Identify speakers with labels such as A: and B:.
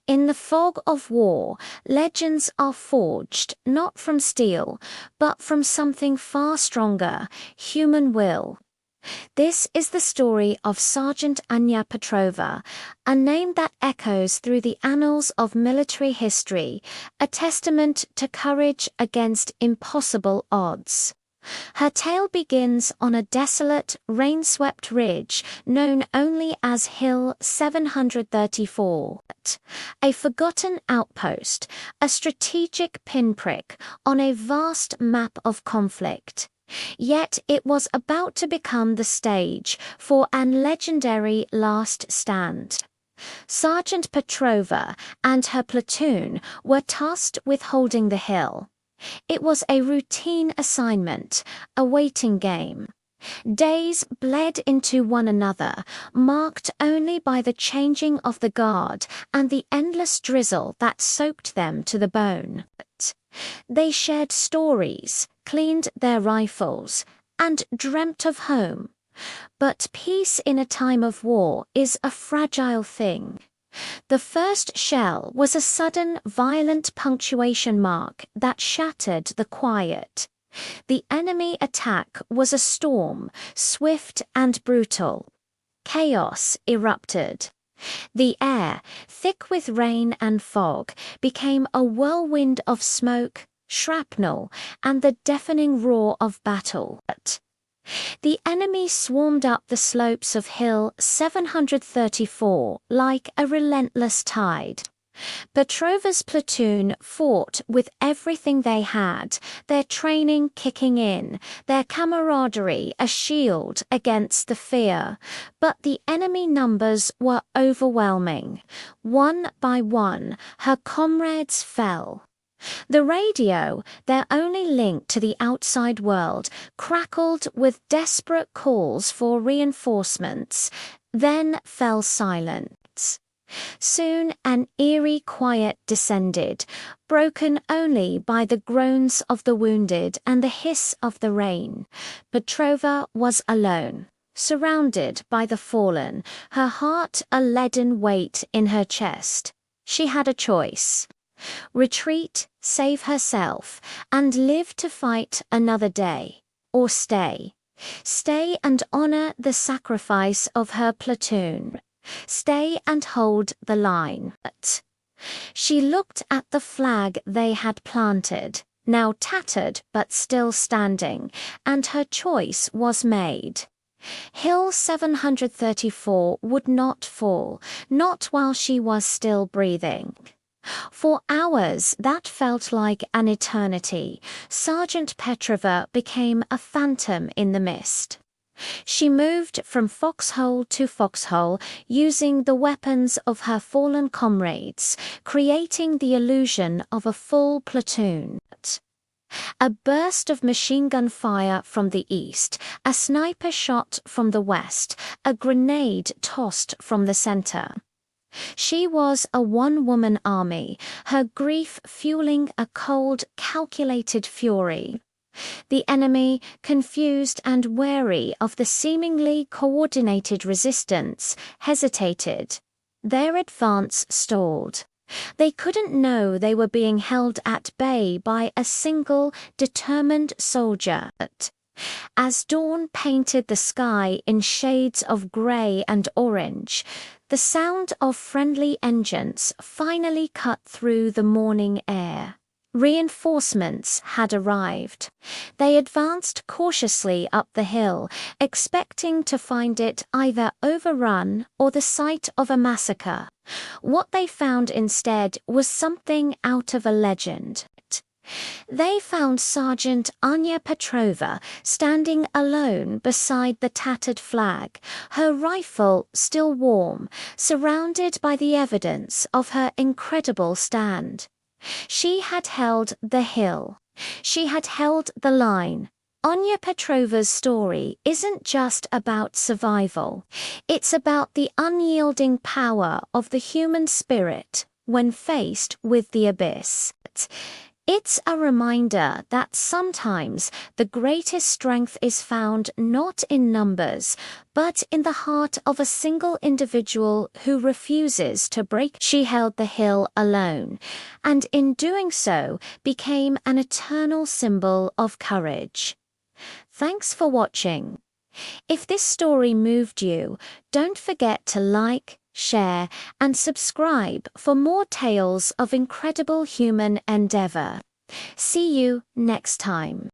A: In the fog of war, legends are forged not from steel, but from something far stronger, human will. This is the story of Sergeant Anya Petrova, a name that echoes through the annals of military history, a testament to courage against impossible odds. Her tale begins on a desolate, rain-swept ridge known only as Hill 734, a forgotten outpost, a strategic pinprick on a vast map of conflict. Yet it was about to become the stage for an legendary last stand. Sergeant Petrova and her platoon were tasked with holding the hill. It was a routine assignment, a waiting game. Days bled into one another, marked only by the changing of the guard and the endless drizzle that soaked them to the bone. They shared stories, cleaned their rifles, and dreamt of home. But peace in a time of war is a fragile thing. The first shell was a sudden, violent punctuation mark that shattered the quiet. The enemy attack was a storm, swift and brutal. Chaos erupted. The air, thick with rain and fog, became a whirlwind of smoke, shrapnel, and the deafening roar of battle. The enemy swarmed up the slopes of Hill 734 like a relentless tide. Petrova's platoon fought with everything they had, their training kicking in, their camaraderie a shield against the fear. But the enemy numbers were overwhelming. One by one, her comrades fell. The radio, their only link to the outside world, crackled with desperate calls for reinforcements, then fell silent. Soon an eerie quiet descended, broken only by the groans of the wounded and the hiss of the rain. Petrova was alone, surrounded by the fallen, her heart a leaden weight in her chest. She had a choice. Retreat, save herself, and live to fight another day, or stay. Stay and honor the sacrifice of her platoon. Stay and hold the line. She looked at the flag they had planted, now tattered but still standing, and her choice was made. Hill 734 would not fall, not while she was still breathing. For hours that felt like an eternity, Sergeant Petrova became a phantom in the mist. She moved from foxhole to foxhole, using the weapons of her fallen comrades, creating the illusion of a full platoon. A burst of machine gun fire from the east, a sniper shot from the west, a grenade tossed from the center. She was a one-woman army, her grief fueling a cold, calculated fury. The enemy, confused and wary of the seemingly coordinated resistance, hesitated. Their advance stalled. They couldn't know they were being held at bay by a single, determined soldier. As dawn painted the sky in shades of grey and orange, the sound of friendly engines finally cut through the morning air. Reinforcements had arrived. They advanced cautiously up the hill, expecting to find it either overrun or the site of a massacre. What they found instead was something out of a legend. They found Sergeant Anya Petrova standing alone beside the tattered flag, her rifle still warm, surrounded by the evidence of her incredible stand. She had held the hill. She had held the line. Anya Petrova's story isn't just about survival. It's about the unyielding power of the human spirit when faced with the abyss. It's a reminder that sometimes the greatest strength is found not in numbers, but in the heart of a single individual who refuses to break. She held the hill alone, and in doing so became an eternal symbol of courage. Thanks for watching. If this story moved you, don't forget to like, share, and subscribe for more tales of incredible human endeavor. See you next time.